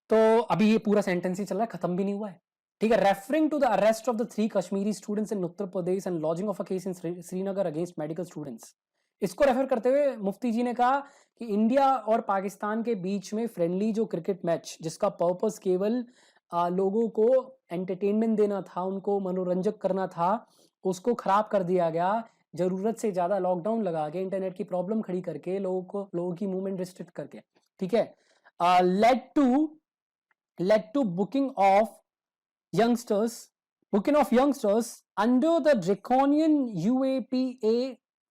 तो अभी ये पूरा सेंटेंस ही चल रहा है, खत्म भी नहीं हुआ है, ठीक है। Referring to the arrest of the 3 Kashmiri students in Uttar Pradesh and lodging of a case in Srinagar against medical students, इसको रेफर करते हुए मुफ्ती जी ने कहा कि इंडिया और पाकिस्तान के बीच में फ्रेंडली जो क्रिकेट मैच जिसका पर्पस केवल लोगों को एंटरटेनमेंट देना था, उनको मनोरंजक करना था, उसको खराब कर दिया गया जरूरत से ज्यादा लॉकडाउन लगा के, इंटरनेट की प्रॉब्लम खड़ी करके, लोगों की मूवमेंट रिस्ट्रिक्ट करके, ठीक है। Led to booking of youngsters under the draconian UAPA.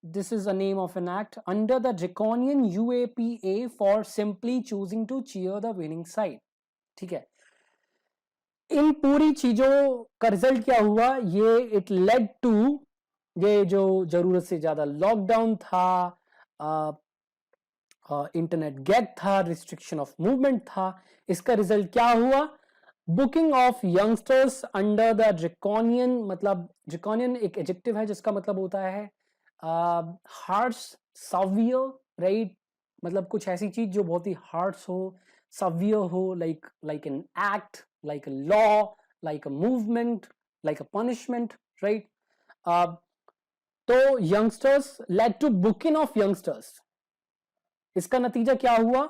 This is the name of an act, under the draconian UAPA for simply choosing to cheer the winning side, ठीक है। इन पूरी चीजों का रिजल्ट क्या हुआ? ये इट लेड टू, ये जो जरूरत से ज्यादा लॉकडाउन था, इंटरनेट गैग था, रिस्ट्रिक्शन ऑफ मूवमेंट था। इसका रिजल्ट क्या हुआ? Booking of youngsters under the draconian, मतलब ड्रैकोनियन एक एडजेक्टिव है जिसका मतलब होता है हार्श, सवियर, राइट? मतलब कुछ ऐसी चीज जो बहुत ही हार्श हो, सवियर हो, like an act, like a law, like a movement, like a punishment, right? तो youngsters led to booking of youngsters. इसका नतीजा क्या हुआ?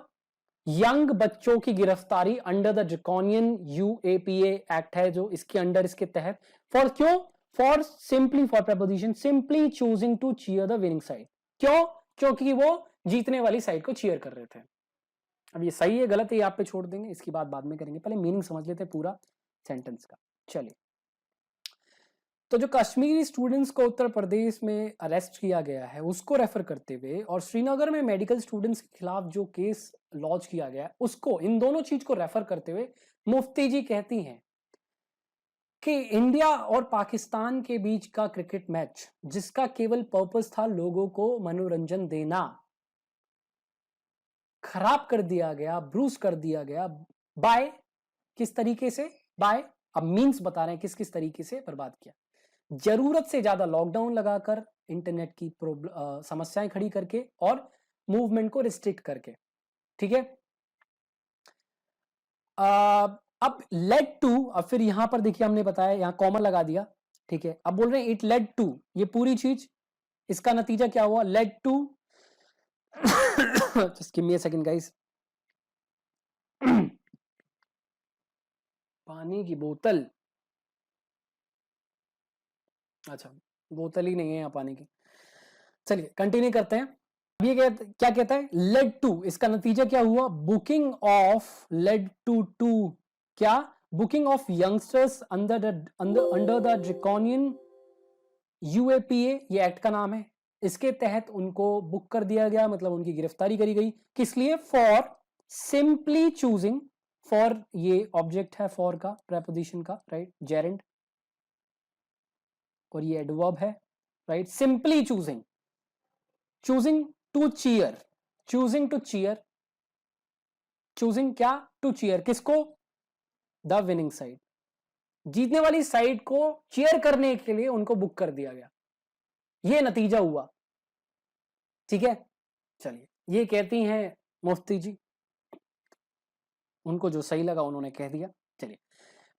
यंग बच्चों की गिरफ्तारी under the draconian UAPA act है जो इसके अंडर, इसके तहत। फॉर क्यों? For simply, for proposition simply choosing to cheer the winning side. क्यों? क्योंकि वो जीतने वाली साइड को चीयर कर रहे थे। अब ये सही है गलत है ये आप पे छोड़ देंगे, इसकी बात बाद में करेंगे, पहले मीनिंग समझ लेते हैं पूरा सेंटेंस का। चलिए, तो जो कश्मीरी स्टूडेंट्स को उत्तर प्रदेश में अरेस्ट किया गया है उसको रेफर करते हुए, और श्रीनगर में मेडिकल स्टूडेंट्स के खिलाफ जो केस लॉन्च किया गया है उसको, इन दोनों चीज को रेफर करते हुए मुफ्ती जी कहती हैं कि इंडिया और पाकिस्तान के बीच का क्रिकेट मैच, जिसका केवल पर्पस था लोगों को मनोरंजन देना, खराब कर दिया गया, ब्रूस कर दिया गया। बाय किस तरीके से? बाय, अब मीन्स बता रहे हैं किस किस तरीके से बर्बाद किया। जरूरत से ज्यादा लॉकडाउन लगाकर, इंटरनेट की समस्याएं खड़ी करके, और मूवमेंट को रिस्ट्रिक्ट करके, ठीक है? अब लेड टू, अब फिर यहां पर देखिए हमने बताया, यहां कॉमा लगा दिया, ठीक है? अब बोल रहे हैं इट लेड टू, ये पूरी चीज, इसका नतीजा क्या हुआ? Led to just give me a second guys. पानी की बोतल, अच्छा बोतल ही नहीं है यहाँ पानी की। चलिए कंटिन्यू करते हैं। ये क्या कहता है? लेड टू, इसका नतीजा क्या हुआ? बुकिंग ऑफ, लेड टू क्या? Booking of youngsters under the draconian UAPA, ये एक्ट का नाम है, इसके तहत उनको बुक कर दिया गया, मतलब उनकी गिरफ्तारी करी गई। किस लिए? फॉर सिंपली चूजिंग, फॉर ये ऑब्जेक्ट है फॉर का, प्रेपोजिशन का, राइट? जेरेंट, और ये एडवर्ब है, right? Simply choosing, choosing to cheer, choosing to cheer, choosing क्या? टू चीयर, किसको? द विनिंग साइड, जीतने वाली साइड को चीयर करने के लिए उनको बुक कर दिया गया, ये नतीजा हुआ, ठीक है? चलिए, ये कहती हैं मुफ्ती जी, उनको जो सही लगा उन्होंने कह दिया। चलिए,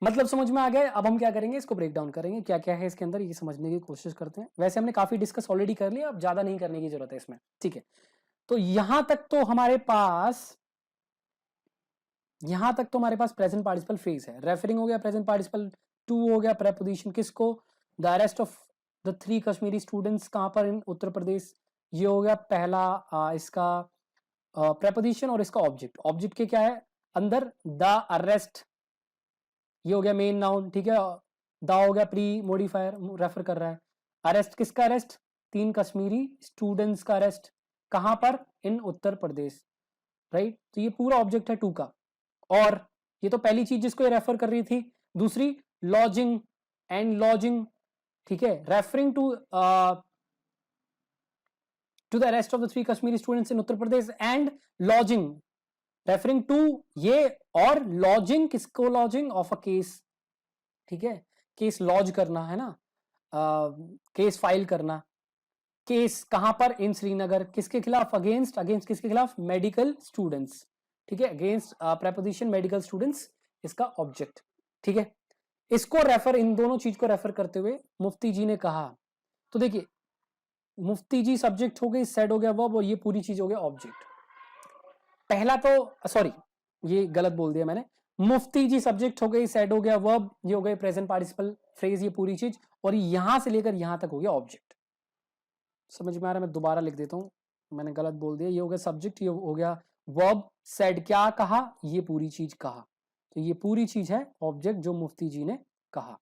मतलब समझ में आ गया। अब हम क्या करेंगे, इसको ब्रेक डाउन करेंगे, क्या क्या है इसके अंदर ये समझने की कोशिश करते हैं। वैसे हमने काफी डिस्कस ऑलरेडी कर लिया, अब ज्यादा नहीं करने की जरूरत है इसमें, ठीक है? तो यहां तक तो हमारे पास प्रेजेंट पार्टिसिपल फ्रेज है, रेफरिंग हो गया, प्रेजेंट पार्टिसिपल टू हो गया, प्रेपोजिशन किसको? The arrest of the 3 Kashmiri students, कहां पर? इन उत्तर प्रदेश। ये हो गया पहला इसका प्रेपोजिशन, और इसका ऑब्जेक्ट, ऑब्जेक्ट के क्या है अंदर? द अरेस्ट, ये हो गया मेन नाउन, ठीक है? द हो गया प्री मॉडिफायर, रेफर कर रहा है। अरेस्ट किसका अरेस्ट? 3 कश्मीरी स्टूडेंट्स का अरेस्ट, कहां पर? इन उत्तर प्रदेश, राइट? तो ये पूरा ऑब्जेक्ट है टू का। और ये तो पहली चीज जिसको ये रेफर कर रही थी। दूसरी लॉजिंग एंड लॉजिंग, ठीक है? Referring to the arrest of the 3 Kashmiri students in Uttar Pradesh, and lodging referring to ये, और लॉजिंग किसको? लॉजिंग ऑफ अ केस, ठीक है? केस लॉज करना है ना, केस फाइल करना। केस कहां पर? इन श्रीनगर, किसके खिलाफ? अगेंस्ट, अगेंस्ट किसके खिलाफ? मेडिकल स्टूडेंट्स, ठीक है? अगेंस्ट प्रेपोजिशन मेडिकल स्टूडेंट्स, इसका ऑब्जेक्ट, ठीक है? इसको रेफर, इन दोनों चीज को रेफर करते हुए मुफ्ती जी ने कहा, तो देखिए मुफ्ती जी सब्जेक्ट हो गई, सेड हो गया वर्ब, और ये पूरी चीज हो गया ऑब्जेक्ट। पहला तो सॉरी, ये गलत बोल दिया मैंने, मुफ्ती जी सब्जेक्ट हो गई, सेड हो गया वर्ब, ये हो गए प्रेजेंट पार्टिसिपल फ्रेज, ये पूरी चीज, और यहां से लेकर यहां तक हो गया ऑब्जेक्ट। समझ में आ रहा है? मैं दोबारा लिख देता हूं, मैंने गलत बोल दिया। ये हो गया सब्जेक्ट, ये हो गया वर्ब, सेड क्या कहा? ये पूरी चीज कहा, तो ये पूरी चीज है ऑब्जेक्ट जो मुफ्ती जी ने कहा,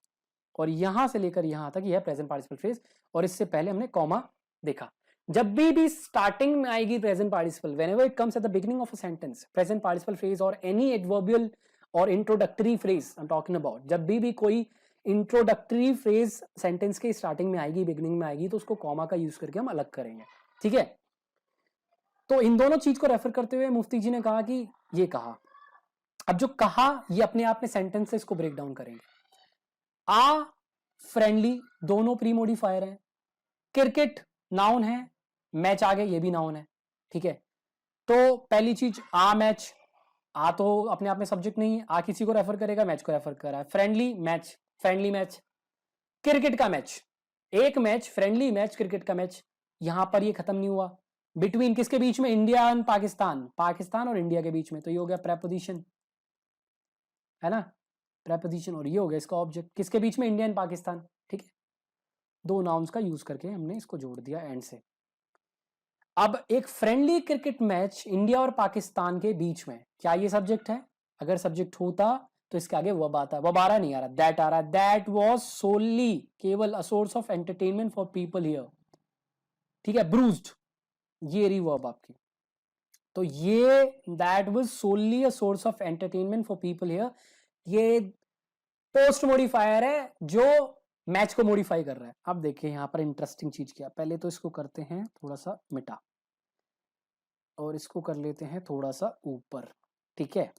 और यहां से लेकर यहां तक यह प्रेजेंट पार्टिसिपल फ्रेज। और इससे पहले हमने कॉमा देखा। जब भी स्टार्टिंग में आएगी present participle, whenever it comes at the beginning of a sentence, present participle phrase और एनी एडवर्बियल और introductory phrase I am talking about, जब भी कोई इंट्रोडक्टरी फ्रेज सेंटेंस के स्टार्टिंग में आएगी, बिगिनिंग में आएगी, तो उसको कॉमा का यूज करके हम अलग करेंगे, ठीक है? तो इन दोनों चीज को रेफर करते हुए मुफ्ती जी ने कहा कि ये कहा। अब जो कहा ये अपने आप में सेंटेंसेस को ब्रेक डाउन करेंगे। आ फ्रेंडली दोनों प्री मोडिफायर हैं, क्रिकेट नाउन है, मैच आगे ये भी नाउन है, ठीक है। तो पहली चीज आ मैच, आ तो अपने आप में सब्जेक्ट नहीं है, आ किसी को रेफर करेगा, मैच को रेफर कर रहा है। Friendly match, friendly match, cricket का मैच, एक मैच फ्रेंडली मैच क्रिकेट का मैच। यहां पर ये खत्म नहीं हुआ, बिटवीन किसके बीच में, इंडिया एंड पाकिस्तान, पाकिस्तान और इंडिया के बीच में, तो ये हो गया प्रेपोजिशन, है ना, प्रेपोजिशन। और ये हो गया इसका ऑब्जेक्ट, किसके बीच में, इंडिया एंड पाकिस्तान, ठीक है। दो नाउन्स का यूज करके हमने इसको जोड़ दिया एंड से। अब एक फ्रेंडली क्रिकेट मैच इंडिया और पाकिस्तान के बीच में, क्या ये सब्जेक्ट है? अगर सब्जेक्ट होता तो इसके आगे वब आता, वब आ रहा नहीं आ रहा, दैट आ रहा, दैट वाज सोली, केवल a source of entertainment for people here, ठीक है। ब्रूज्ड, ये रही वर्ब आपकी, तो ये that was solely a source of entertainment for people here, ये पोस्ट मॉडिफायर है जो मैच को मॉडिफाई कर रहा है। अब देखिए यहां पर इंटरेस्टिंग चीज क्या, पहले तो इसको करते हैं थोड़ा सा मिटा और इसको कर लेते हैं थोड़ा सा ऊपर, ठीक है।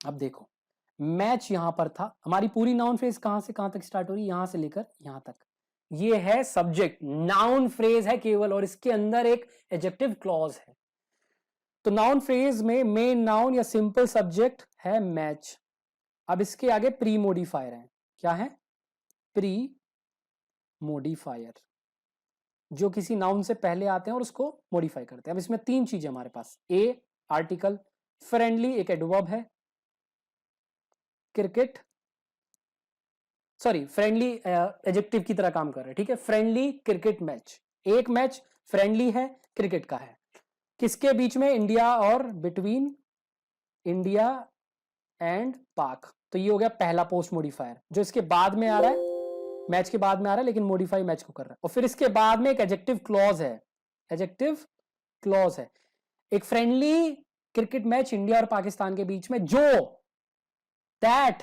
अब देखो मैच यहां पर था, हमारी पूरी नाउन फ्रेज कहां से कहां तक स्टार्ट हो रही है, यहां से लेकर यहां तक, ये है सब्जेक्ट, नाउन फ्रेज है केवल, और इसके अंदर एक एडजेक्टिव क्लॉज है। तो नाउन फ्रेज में मेन नाउन या सिंपल सब्जेक्ट है मैच। अब इसके आगे प्री मोडिफायर है, क्या है, प्री मोडिफायर, जो किसी नाउन से पहले आते हैं और उसको मॉडिफाई करते हैं। अब इसमें तीन चीजें हमारे पास, ए आर्टिकल, फ्रेंडली एक एडवर्ब है, क्रिकेट सॉरी फ्रेंडली एडजेक्टिव की तरह काम कर रहे हैं, ठीक है। फ्रेंडली क्रिकेट मैच, एक मैच फ्रेंडली है, क्रिकेट का है, किसके बीच में, इंडिया और बिटवीन इंडिया एंड पाक। तो ये हो गया पहला पोस्ट मॉडिफायर, जो इसके बाद में आ रहा है, मैच के बाद में आ रहा है लेकिन मॉडिफाई मैच को कर रहा है। और फिर इसके बाद में एक एडजेक्टिव क्लॉज है, एडजेक्टिव क्लॉज है, एक फ्रेंडली क्रिकेट मैच इंडिया और पाकिस्तान के बीच में, जो that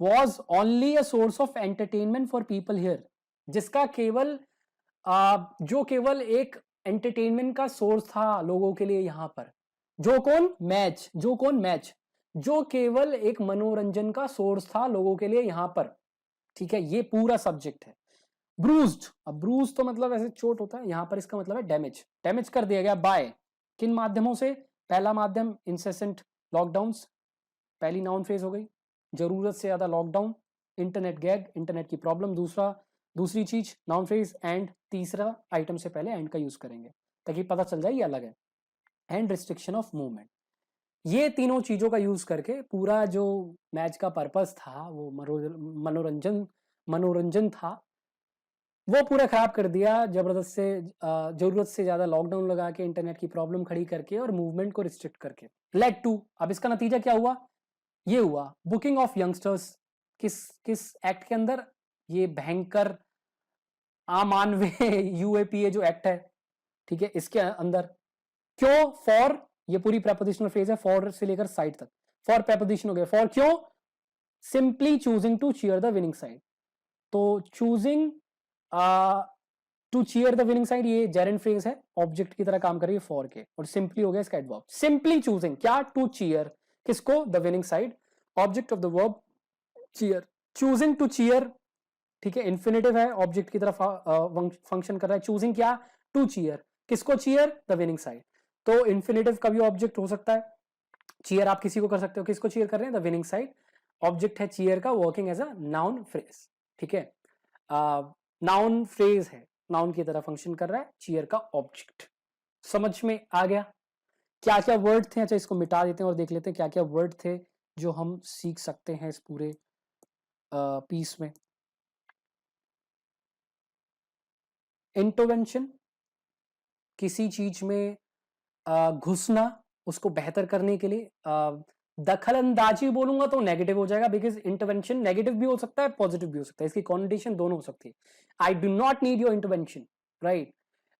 was only a source of entertainment for people here, जिसका केवल जो केवल एक एंटरटेनमेंट का सोर्स था लोगों के लिए यहां पर। जो कौन, मैच, जो कौन, मैच, जो केवल एक मनोरंजन का सोर्स था लोगों के लिए यहां पर, ठीक है। ये पूरा सब्जेक्ट है। ब्रूज्ड, अब ब्रूज तो मतलब ऐसे चोट होता है, यहां पर इसका मतलब है डैमेज, डैमेज कर दिया गया बाय किन माध्यमों से, पहला माध्यम इंसेसेंट लॉकडाउन्स, पहली नाउन फ्रेज हो गई, जरूरत से ज्यादा लॉकडाउन, इंटरनेट गैग, इंटरनेट की प्रॉब्लम, दूसरी चीज नाउन फ्रेज एंड, तीसरा आइटम से पहले एंड का यूज करेंगे ताकि पता चल जाए ये अलग है, एंड रिस्ट्रिक्शन ऑफ मूवमेंट। ये तीनों चीजों का यूज करके पूरा जो मैच का पर्पस था, वो मनोरंजन मनोरंजन था, वो पूरा खराब कर दिया जबरदस्त से, जरूरत से ज्यादा लॉकडाउन लगा के, इंटरनेट की प्रॉब्लम खड़ी करके और मूवमेंट को रिस्ट्रिक्ट करके। लेड टू, अब इसका नतीजा क्या हुआ, ये हुआ बुकिंग ऑफ यंगस्टर्स, किस किस एक्ट के अंदर, ये भयंकर अमानवीय यूएपीए जो एक्ट है, ठीक है, इसके अंदर। क्यों, फॉर, ये पूरी प्रेपोजिशनल फ्रेज है, फॉर से लेकर साइड तक, फॉर प्रेपोजिशन हो गया, फॉर क्यों, simply choosing to cheer the winning side. तो choosing to cheer the winning side, ये जेरेंट फ्रेज है, ऑब्जेक्ट की तरह काम कर रही है फॉर के, और सिंपली हो गया इसका एडवर्ब। सिंपली चूजिंग क्या, टू चीयर, किसको, the winning side, object of the verb cheer, choosing to cheer, ठीक है, इन्फिनेटिव है, ऑब्जेक्ट की तरफ फंक्शन कर रहा है, चूजिंग क्या, टू चीयर, किसको चीयर, द विनिंग साइड। तो इन्फिनेटिव का भी ऑब्जेक्ट हो सकता है, चीयर आप किसी को कर सकते हो, किसको चीयर कर रहे हैं, द विनिंग साइड, ऑब्जेक्ट है चीयर का, working as a noun phrase, ठीक है। नाउन फ्रेज है, नाउन की तरह फंक्शन कर रहा है, चीयर का ऑब्जेक्ट। समझ में आ गया क्या क्या वर्ड थे? अच्छा इसको मिटा देते हैं और देख लेते हैं क्या क्या वर्ड थे जो हम सीख सकते हैं इस पूरे पीस में। इंटरवेंशन, किसी चीज में घुसना, उसको बेहतर करने के लिए। दखल अंदाजी बोलूंगा तो नेगेटिव हो जाएगा, बिकॉज इंटरवेंशन नेगेटिव भी हो सकता है, पॉजिटिव भी हो सकता है, इसकी कॉन्डिशन दोनों हो सकती है। I do not need your intervention, right,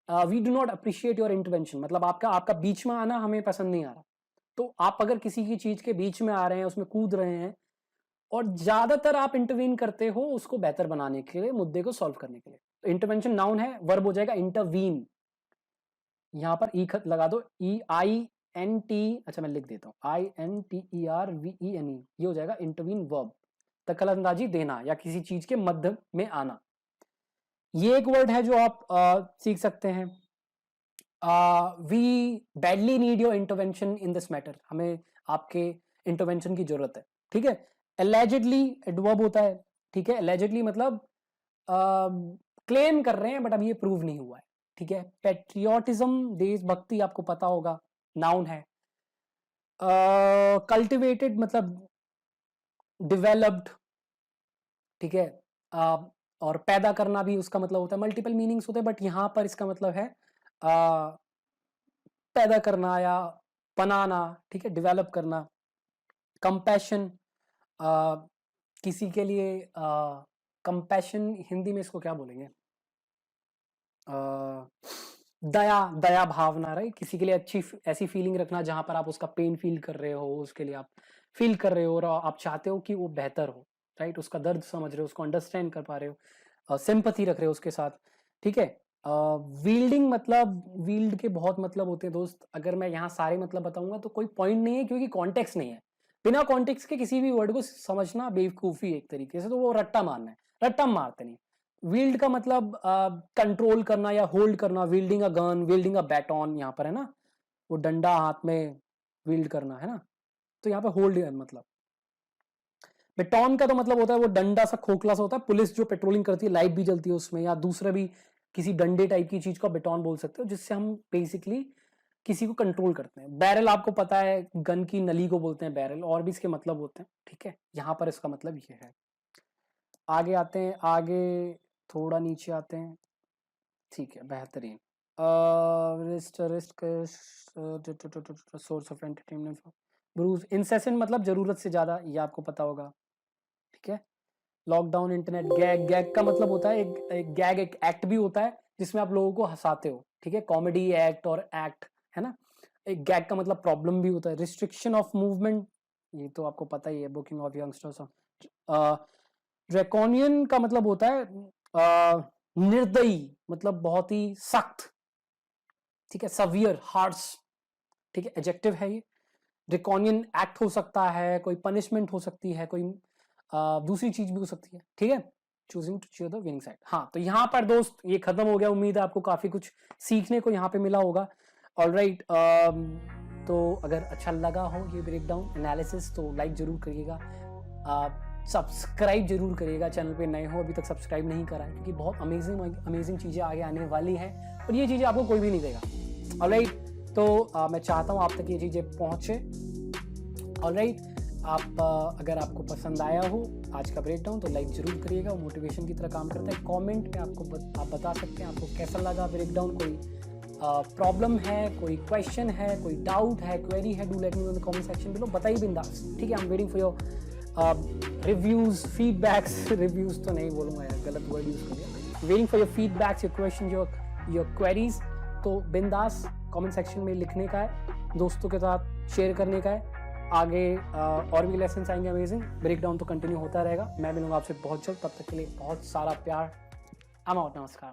we do not appreciate your intervention, मतलब आपका आपका बीच में आना हमें पसंद नहीं आ रहा। तो आप अगर किसी की चीज के बीच में आ रहे हैं, उसमें कूद रहे हैं, और ज्यादातर आप इंटरवीन करते हो उसको बेहतर बनाने के लिए, मुद्दे को सॉल्व करने के लिए, तो इंटरवेंशन नाउन है, वर्ब हो जाएगा इंटरवीन, यहाँ पर ई खत लगा दो, EINT, अच्छा मैं लिख देता हूँ, INTERVENE, ये हो जाएगा इंटरवीन वर्ब, दखलंदाजी देना या किसी चीज के मध्य में आना। ये एक वर्ड है जो आप सीख सकते हैं। We badly need your intervention in this matter, हमें आपके इंटरवेंशन की जरूरत है, ठीक है। एलिजिडली एडवर्ब होता है, ठीक है। एलिजिडली मतलब क्लेम कर रहे हैं बट अब ये प्रूव नहीं हुआ है, ठीक है। पेट्रियोटिज्म, देशभक्ति, आपको पता होगा, नाउन है। कल्टिवेटेड मतलब डेवलप्ड, ठीक है। और पैदा करना भी उसका मतलब होता है, मल्टीपल मीनिंग्स होते हैं बट यहां पर इसका मतलब है पैदा करना या बनाना, ठीक है, डेवलप करना। कंपैशन, किसी के लिए कंपैशन हिंदी में इसको क्या बोलेंगे, दया, दया भावना, राइट, किसी के लिए अच्छी ऐसी फीलिंग रखना जहां पर आप उसका पेन फील कर रहे हो, उसके लिए आप फील कर रहे हो और आप चाहते हो कि वो बेहतर हो, राइट, उसका दर्द समझ रहे हो, उसको अंडरस्टैंड कर पा रहे हो, सिंपैथी रख रहे हो उसके साथ, ठीक है। वील्डिंग मतलब, वील्ड के बहुत मतलब होते हैं दोस्त, अगर मैं यहाँ सारे मतलब बताऊंगा तो कोई पॉइंट नहीं है क्योंकि कॉन्टेक्स्ट नहीं है। बिना कॉन्टेक्स्ट के किसी भी वर्ड को समझना बेवकूफी एक तरीके से, तो वो रट्टा मारना है, रट्टा मारते नहीं। वील्ड का मतलब कंट्रोल करना या होल्ड करना, वील्डिंग अ गन, वील्डिंग अ बैटॉन, यहाँ पर है ना, वो डंडा हाथ में वील्ड करना है ना, तो यहाँ पे होल्ड है मतलब। बैटॉन का तो मतलब होता है वो डंडा सा खोखला सा होता है, पुलिस जो पेट्रोलिंग करती है लाइट भी जलती है उसमें, या दूसरा भी किसी डंडे टाइप की चीज को बैटॉन बोल सकते हो, जिससे हम बेसिकली किसी को कंट्रोल करते हैं। बैरल आपको पता है, गन की नली को बोलते हैं बैरल, और भी इसके मतलब होते हैं, ठीक है। यहाँ पर इसका मतलब ये है। आगे आते हैं, आगे थोड़ा नीचे आते हैं, ठीक है, बेहतरीन। Source of entertainment, bruise, incessant मतलब जरूरत से ज्यादा, ये आपको पता होगा, ठीक है। लॉकडाउन, इंटरनेट, गैग, गैग का मतलब होता है एक गैग, एक एक्ट भी होता है जिसमें आप लोगों को हंसाते हो, ठीक है, कॉमेडी एक्ट और एक्ट, है ना। एक गैग का मतलब प्रॉब्लम भी होता है। रिस्ट्रिक्शन ऑफ मूवमेंट, ये तो आपको पता ही है, बुकिंग ऑफ यंगस्टर्स। ड्रैकोनियन का मतलब होता है निर्दयी, मतलब बहुत ही सख्त, ठीक है, सवियर, हार्श, ठीक है, एडजेक्टिव है ये। ड्रैकोनियन एक्ट हो सकता है, कोई पनिशमेंट हो सकती है, कोई दूसरी चीज भी हो सकती है, ठीक है। Choosing to choose the winning side. हाँ, तो यहाँ पर दोस्त ये खत्म हो गया, उम्मीद है आपको काफी कुछ सीखने को यहाँ पे मिला होगा। ऑलराइट, तो अगर अच्छा लगा हो ये ब्रेकडाउन एनालिसिस तो लाइक जरूर करिएगा, सब्सक्राइब जरूर करिएगा, चैनल पे नए हो अभी तक सब्सक्राइब नहीं करा है, क्योंकि बहुत अमेजिंग चीज़ें आगे आने वाली हैं और ये चीज़ें आपको कोई भी नहीं देगा। ऑलराइट, तो मैं चाहता हूँ आप तक ये चीज़ें पहुँचे। ऑलराइट, आप अगर आपको पसंद आया हो आज का ब्रेकडाउन तो लाइक जरूर करिएगा, वो मोटिवेशन की तरह काम करता है। कमेंट में आप बता सकते हैं आपको कैसा लगा ब्रेकडाउन, कोई प्रॉब्लम है, कोई क्वेश्चन है, कोई डाउट है, क्वेरी है, do let me in the comment section below, बताइए बिंदास, ठीक है। I am waiting for your reviews, feedbacks, reviews तो नहीं बोलूँगा यार, गलत वर्ड यूज कर दिया। Waiting for your feedbacks, your question, your queries, तो बिंदास कमेंट सेक्शन में लिखने का है, दोस्तों के साथ शेयर करने का है। आगे और भी लेसन आएंगे अमेजिंग, ब्रेकडाउन तो कंटिन्यू होता रहेगा। मैं मिलूंगा आपसे बहुत जल्द, तब तक के लिए बहुत सारा प्यार। I'm out, नमस्कार।